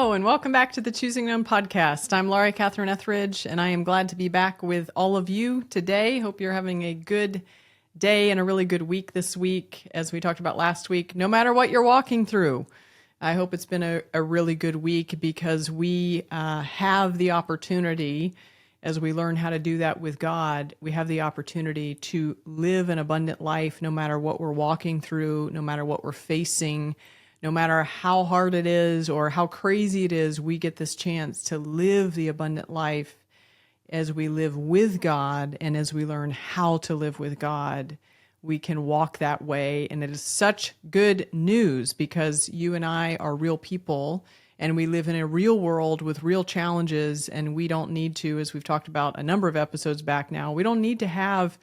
Hello, and welcome back to the Choosing None podcast. I'm Laurie Catherine Etheridge, and I am glad to be back with all of you today. Hope you're having a good day and a really good week this week. As we talked about last week, no matter what you're walking through, I hope it's been a really good week because we have the opportunity, as we learn how to do that with God, we have the opportunity to live an abundant life no matter what we're walking through, no matter what we're facing. No matter how hard it is or how crazy it is, we get this chance to live the abundant life as we live with God and as we learn how to live with God. We can walk that way. And it is such good news because you and I are real people and we live in a real world with real challenges. And we don't need to, as we've talked about a number of episodes back now, we don't need to have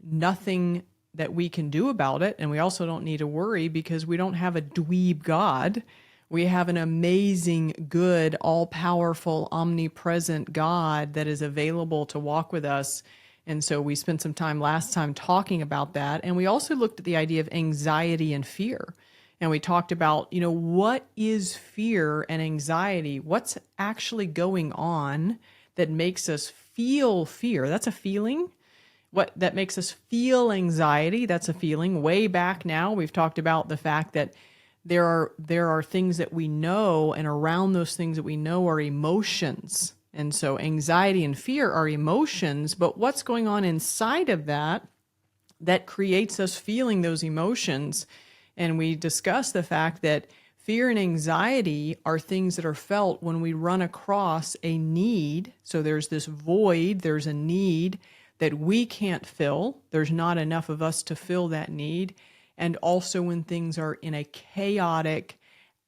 nothing that we can do about it. And we also don't need to worry because we don't have a dweeb God. We have an amazing, good, all-powerful, omnipresent God that is available to walk with us. And so we spent some time last time talking about that. And we also looked at the idea of anxiety and fear. And we talked about, what is fear and anxiety? What's actually going on that makes us feel fear? That's a feeling. What that makes us feel anxiety, that's a feeling. Way back now, we've talked about the fact that there are things that we know, and around those things that we know are emotions. And so anxiety and fear are emotions, but what's going on inside of that creates us feeling those emotions? And we discussed the fact that fear and anxiety are things that are felt when we run across a need. So there's this void, there's a need that we can't fill. There's not enough of us to fill that need. And also when things are in a chaotic,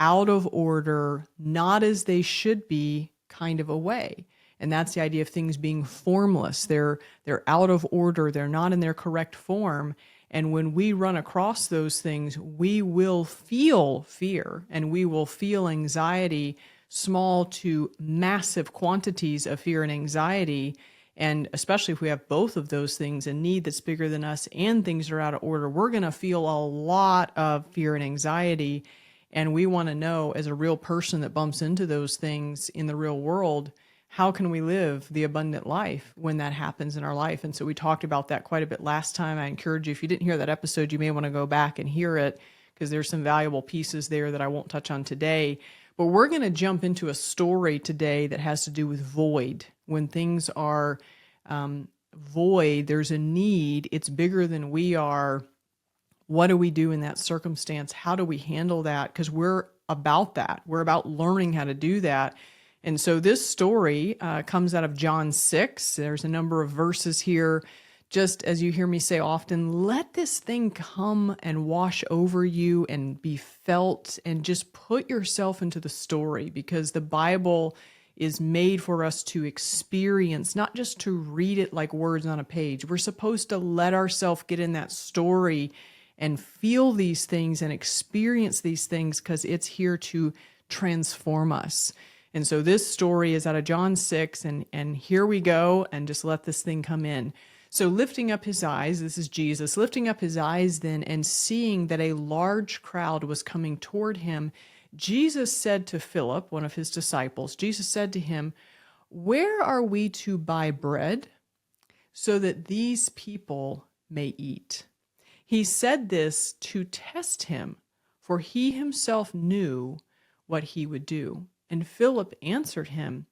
out of order, not as they should be kind of a way. And that's the idea of things being formless. They're out of order. They're not in their correct form. And when we run across those things, we will feel fear and we will feel anxiety, small to massive quantities of fear and anxiety. And especially if we have both of those things, a need that's bigger than us and things are out of order, we're going to feel a lot of fear and anxiety. And we want to know, as a real person that bumps into those things in the real world, how can we live the abundant life when that happens in our life? And so we talked about that quite a bit last time. I encourage you, if you didn't hear that episode, you may want to go back and hear it because there's some valuable pieces there that I won't touch on today. But we're going to jump into a story today that has to do with void. When things are void, there's a need, it's bigger than we are. What do we do in that circumstance? How do we handle that? Because we're about that. We're about learning how to do that. And so this story comes out of John 6. There's a number of verses here. Just as you hear me say often, let this thing come and wash over you and be felt, and just put yourself into the story, because the Bible is made for us to experience, not just to read it like words on a page. We're supposed to let ourselves get in that story and feel these things and experience these things because it's here to transform us. And so this story is out of John 6, and here we go, and just let this thing come in. So lifting up his eyes, this is Jesus, lifting up his eyes then and seeing that a large crowd was coming toward him, Jesus said to Philip, one of his disciples, Jesus said to him, "Where are we to buy bread so that these people may eat?" He said this to test him, for he himself knew what he would do. And Philip answered him,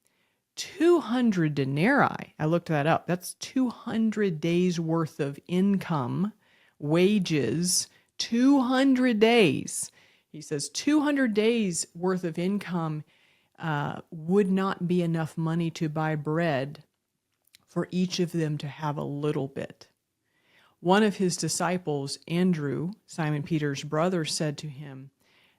200 denarii. I looked that up. That's 200 days worth of income, wages, 200 days. He says 200 days worth of income would not be enough money to buy bread for each of them to have a little bit. One of his disciples, Andrew, Simon Peter's brother, said to him,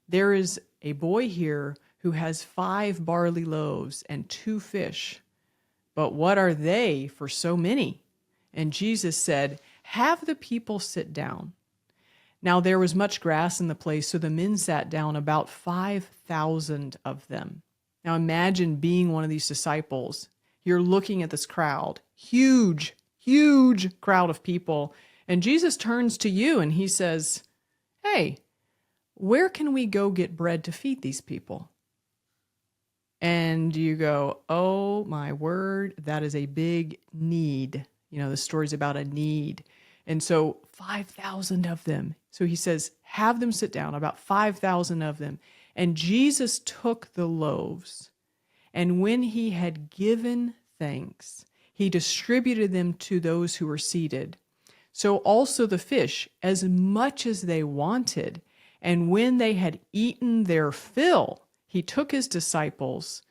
"There is a boy here who has 5 barley loaves and 2 fish. But what are they for so many?" And Jesus said, "Have the people sit down." Now there was much grass in the place, so the men sat down, about 5,000 of them. Now imagine being one of these disciples. You're looking at this crowd, huge, huge crowd of people. And Jesus turns to you and he says, "Hey, where can we go get bread to feed these people?" And you go, oh my word, that is a big need. The story's about a need. And so 5,000 of them. So he says, have them sit down, about 5,000 of them. And Jesus took the loaves, and when he had given thanks, he distributed them to those who were seated. So also the fish, as much as they wanted. And when they had eaten their fill, he told his disciples,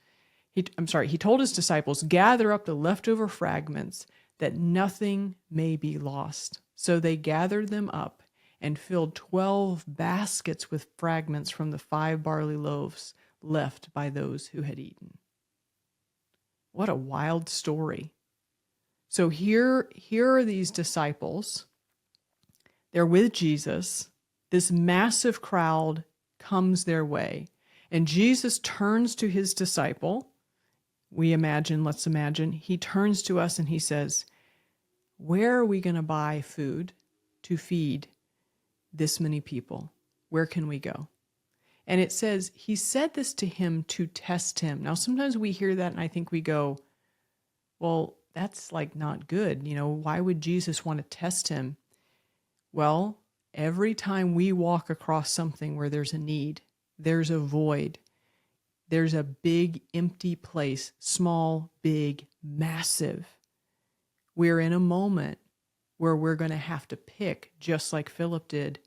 gather up the leftover fragments that nothing may be lost. So they gathered them up and filled 12 baskets with fragments from the 5 barley loaves left by those who had eaten. What a wild story. So here are these disciples. They're with Jesus. This massive crowd comes their way. And Jesus turns to his disciple. Let's imagine, he turns to us and he says, where are we going to buy food to feed this many people? Where can we go? And it says, he said this to him to test him. Now, sometimes we hear that and I think we go, well, that's like not good. Why would Jesus want to test him? Well, every time we walk across something where there's a need, there's a void, there's a big empty place, small, big, massive. We're in a moment where we're going to have to pick, just like Philip did,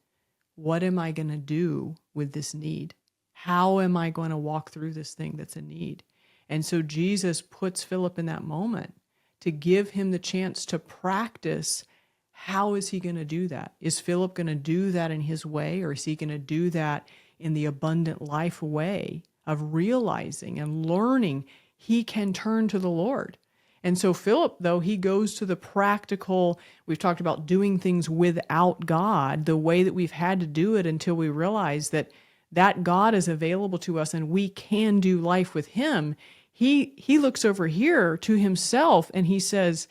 what am I going to do with this need? How am I going to walk through this thing that's a need? And so Jesus puts Philip in that moment to give him the chance to practice. How is he going to do that? Is Philip going to do that in his way, or is he going to do that in the abundant life way of realizing and learning he can turn to the Lord? And so Philip, though, he goes to the practical, we've talked about doing things without God, the way that we've had to do it until we realize that God is available to us and we can do life with him. He looks over here to himself and he says,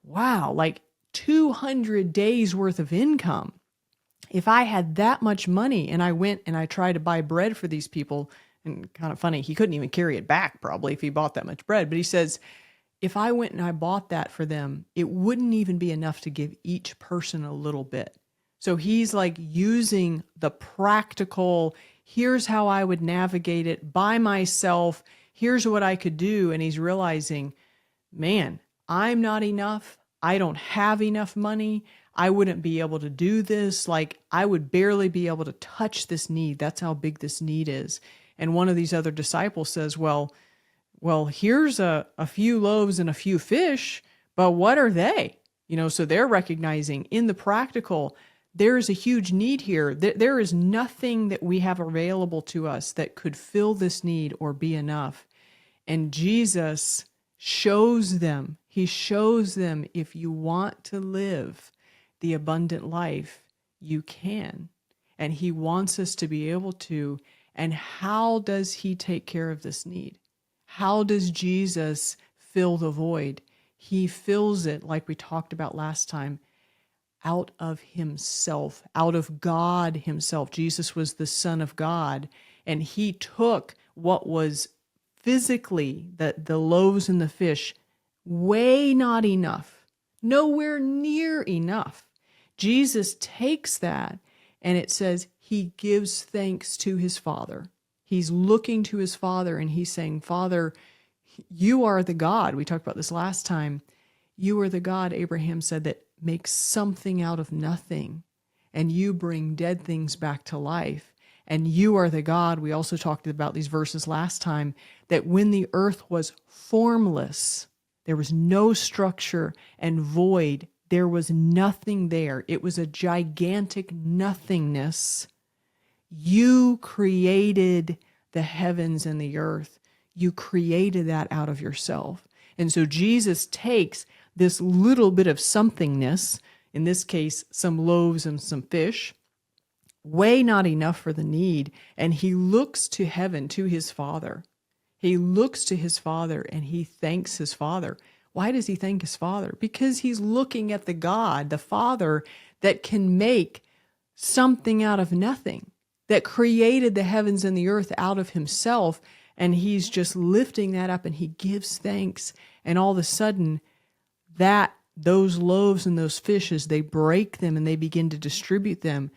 wow, like 200 days worth of income. If I had that much money and I went and I tried to buy bread for these people, and kind of funny, he couldn't even carry it back probably if he bought that much bread, but he says, if I went and I bought that for them, it wouldn't even be enough to give each person a little bit. So he's like using the practical, here's how I would navigate it by myself. Here's what I could do. And he's realizing, man, I'm not enough. I don't have enough money. I wouldn't be able to do this. Like I would barely be able to touch this need. That's how big this need is. And one of these other disciples says, well, here's a few loaves and a few fish, but what are they? So they're recognizing in the practical, there is a huge need here. There is nothing that we have available to us that could fill this need or be enough. And Jesus shows them, he shows them, if you want to live the abundant life, you can. And he wants us to be able to. And how does he take care of this need? How does Jesus fill the void? He fills it, like we talked about last time, out of himself, out of God himself. Jesus was the Son of God, and he took what was physically the loaves and the fish, way not enough, nowhere near enough. Jesus takes that, and it says he gives thanks to his Father. He's looking to his Father and he's saying, Father, you are the God. We talked about this last time. You are the God, Abraham said, that makes something out of nothing. And you bring dead things back to life. And you are the God, we also talked about these verses last time, that when the earth was formless, there was no structure and void, there was nothing there. It was a gigantic nothingness. You created the heavens and the earth. You created that out of yourself. And so Jesus takes this little bit of somethingness, in this case, some loaves and some fish, way not enough for the need, and he looks to heaven, to his Father. He looks to his Father and he thanks his Father. Why does he thank his Father? Because he's looking at the God, the Father, that can make something out of nothing, that created the heavens and the earth out of himself. And he's just lifting that up and he gives thanks. And all of a sudden, those loaves and those fishes, they break them and they begin to distribute them.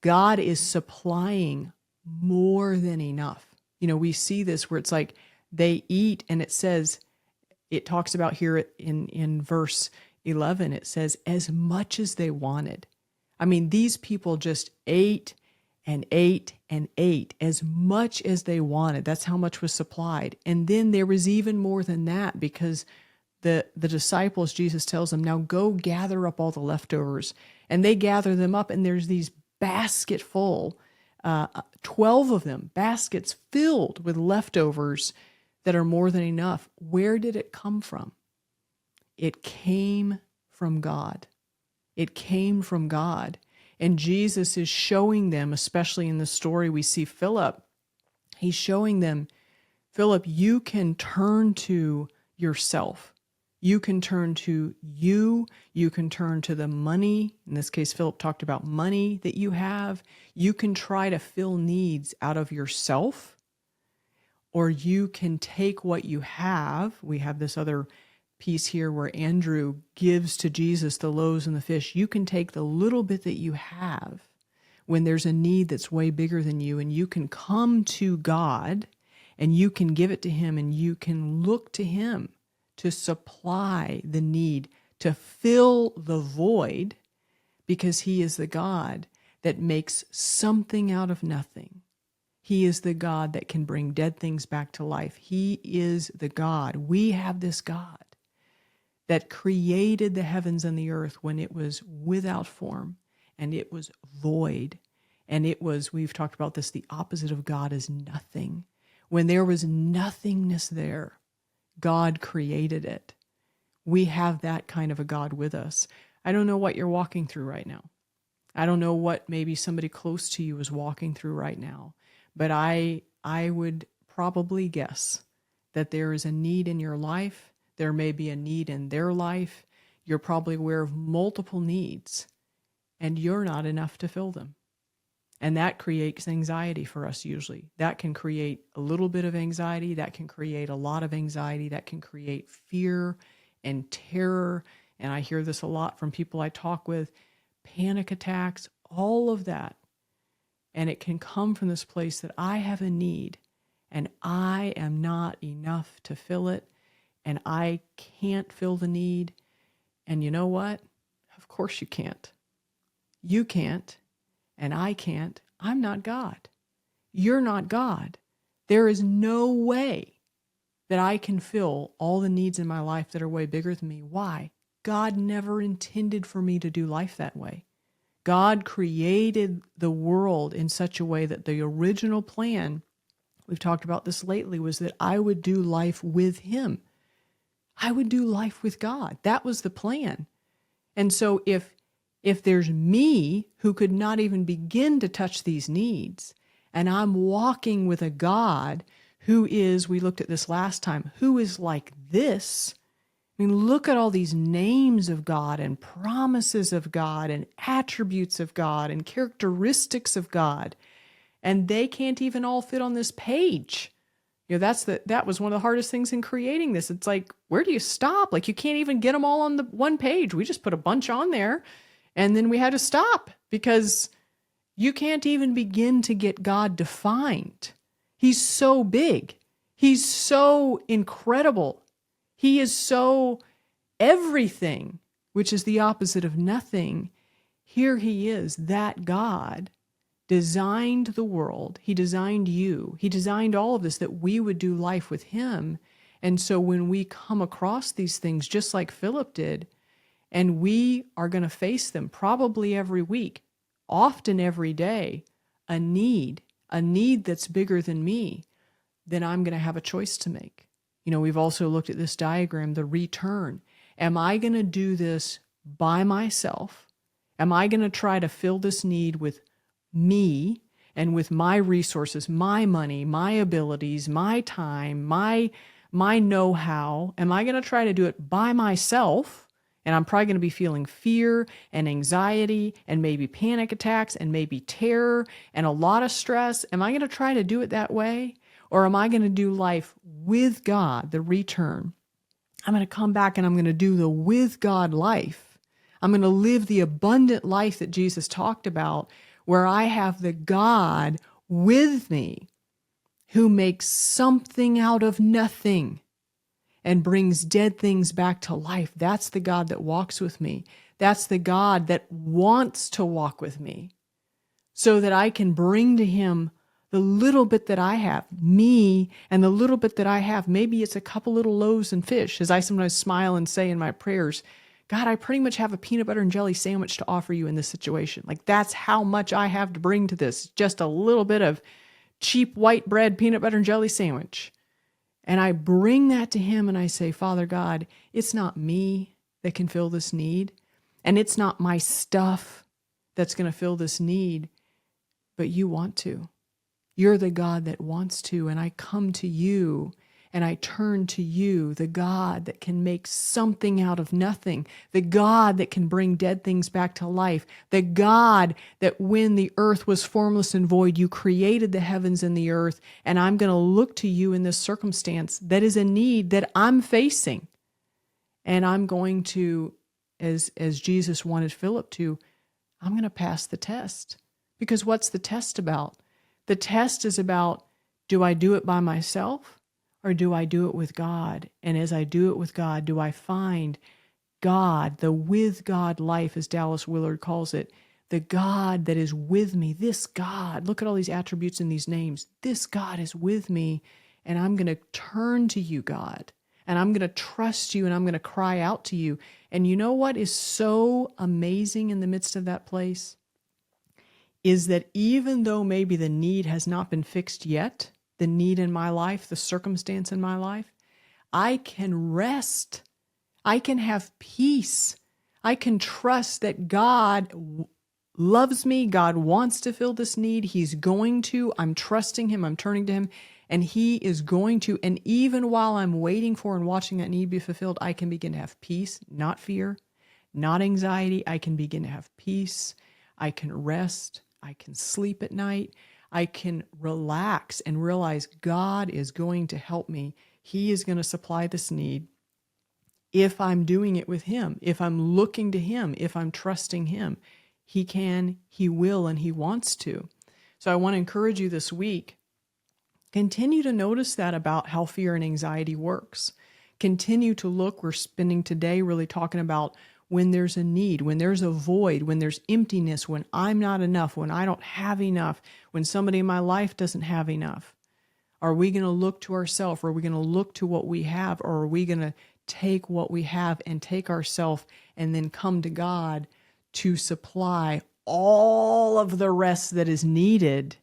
God is supplying more than enough. We see this where it's like they eat, and it talks about here in verse 11, it says, as much as they wanted. I mean, these people just ate and ate and ate as much as they wanted. That's how much was supplied. And then there was even more than that, because the disciples, Jesus tells them, now go gather up all the leftovers. And they gather them up, and there's these basket full, 12 of them, baskets filled with leftovers that are more than enough. Where did it come from? It came from God. It came from God. And Jesus is showing them, especially in the story we see Philip, he's showing them, Philip, you can turn to yourself. You can turn to you. You can turn to the money. In this case, Philip talked about money that you have. You can try to fill needs out of yourself, or you can take what you have. We have this other piece here where Andrew gives to Jesus the loaves and the fish. You can take the little bit that you have when there's a need that's way bigger than you, and you can come to God and you can give it to him, and you can look to him to supply the need, to fill the void, because he is the God that makes something out of nothing. He is the God that can bring dead things back to life. He is the God. We have this God that created the heavens and the earth when it was without form and it was void. And it was, we've talked about this, the opposite of God is nothing. When there was nothingness there, God created it. We have that kind of a God with us. I don't know what you're walking through right now. I don't know what maybe somebody close to you is walking through right now. But I would probably guess that there is a need in your life. There may be a need in their life. You're probably aware of multiple needs, and you're not enough to fill them. And that creates anxiety for us usually. That can create a little bit of anxiety. That can create a lot of anxiety. That can create fear and terror. And I hear this a lot from people I talk with, panic attacks, all of that. And it can come from this place that I have a need and I am not enough to fill it, and I can't fill the need. And you know what? Of course you can't. You can't. And I can't. I'm not God. You're not God. There is no way that I can fill all the needs in my life that are way bigger than me. Why? God never intended for me to do life that way. God created the world in such a way that the original plan, we've talked about this lately, was that I would do life with him. I would do life with God. That was the plan. And so if there's me who could not even begin to touch these needs, and I'm walking with a God who is, we looked at this last time, who is like this. I mean, look at all these names of God and promises of God and attributes of God and characteristics of God. And they can't even all fit on this page. That was one of the hardest things in creating this. It's like, where do you stop? Like, you can't even get them all on the one page. We just put a bunch on there. And then we had to stop because you can't even begin to get God defined. He's so big. He's so incredible. He is so everything, which is the opposite of nothing. Here he is, that God designed the world. He designed you. He designed all of this that we would do life with him. And so when we come across these things, just like Philip did, and we are going to face them probably every week, often every day, a need that's bigger than me, then I'm going to have a choice to make. We've also looked at this diagram, the return. Am I going to do this by myself? Am I going to try to fill this need with me and with my resources, my money, my abilities, my time, my know-how? Am I going to try to do it by myself? And I'm probably going to be feeling fear and anxiety and maybe panic attacks and maybe terror and a lot of stress. Am I going to try to do it that way? Or am I going to do life with God, the return? I'm going to come back and I'm going to do the with God life. I'm going to live the abundant life that Jesus talked about, where I have the God with me who makes something out of nothing and brings dead things back to life. That's the God that walks with me. That's the God that wants to walk with me so that I can bring to him the little bit that I have, me, and the little bit that I have. Maybe it's a couple little loaves and fish, as I sometimes smile and say in my prayers, God, I pretty much have a peanut butter and jelly sandwich to offer you in this situation. Like, that's how much I have to bring to this. Just a little bit of cheap white bread peanut butter and jelly sandwich. And I bring that to him and I say, Father God, it's not me that can fill this need. And it's not my stuff that's going to fill this need, but you want to. You're the God that wants to. And I come to you and I turn to you, the God that can make something out of nothing, the God that can bring dead things back to life, the God that when the earth was formless and void, you created the heavens and the earth. And I'm going to look to you in this circumstance that is a need that I'm facing. And I'm going to, as Jesus wanted Philip to, I'm going to pass the test. Because what's the test about? The test is about, do I do it by myself or do I do it with God? And as I do it with God, do I find God, the with God life, as Dallas Willard calls it, the God that is with me, this God, look at all these attributes in these names. This God is with me, and I'm going to turn to you, God, and I'm going to trust you, and I'm going to cry out to you. And you know what is so amazing in the midst of that place? Is that even though maybe the need has not been fixed yet, the need in my life, the circumstance in my life, I can rest. I can have peace. I can trust that God loves me. God wants to fill this need. He's going to. I'm trusting him. I'm turning to him. And he is going to. And even while I'm waiting for and watching that need be fulfilled, I can begin to have peace, not fear, not anxiety. I can begin to have peace. I can rest. I can sleep at night. I can relax and realize God is going to help me. He is going to supply this need if I'm doing it with him, if I'm looking to him, if I'm trusting him. He can, he will, and he wants to. So I want to encourage you this week, continue to notice that about how fear and anxiety works. Continue to look. We're spending today really talking about when there's a need, when there's a void, when there's emptiness, when I'm not enough, when I don't have enough, when somebody in my life doesn't have enough. Are we going to look to ourselves? Are we going to look to what we have? Or are we going to take what we have and take ourselves and then come to God to supply all of the rest that is needed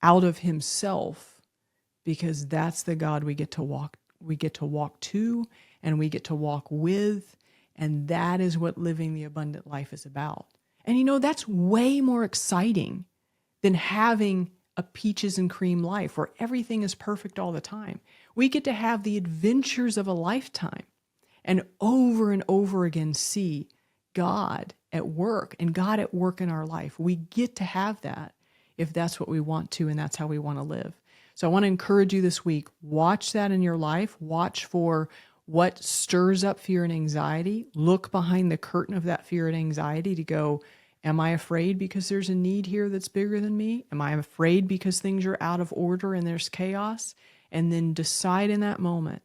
out of himself? Because that's the God we get to walk to, and we get to walk with. And that is what living the abundant life is about. And you know, that's way more exciting than having a peaches and cream life where everything is perfect all the time. We get to have the adventures of a lifetime and over again see God at work and God at work in our life. We get to have that if that's what we want to and that's how we want to live. So I want to encourage you this week, watch that in your life. Watch for what stirs up fear and anxiety. Look behind the curtain of that fear and anxiety to go, am I afraid because there's a need here that's bigger than me? Am I afraid because things are out of order and there's chaos? And then decide in that moment,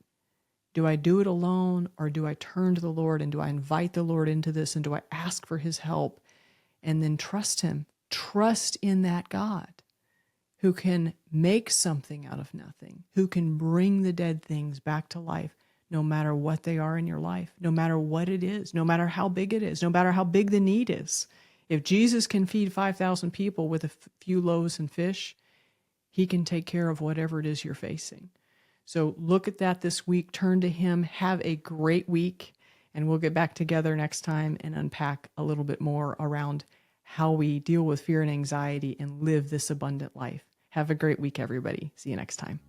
do I do it alone or do I turn to the Lord and do I invite the Lord into this and do I ask for his help? And then trust him. Trust in that God who can make something out of nothing, who can bring the dead things back to life, no matter what they are in your life, no matter what it is, no matter how big it is, no matter how big the need is. If Jesus can feed 5,000 people with a few loaves and fish, he can take care of whatever it is you're facing. So look at that this week, turn to him, have a great week, and we'll get back together next time and unpack a little bit more around how we deal with fear and anxiety and live this abundant life. Have a great week, everybody. See you next time.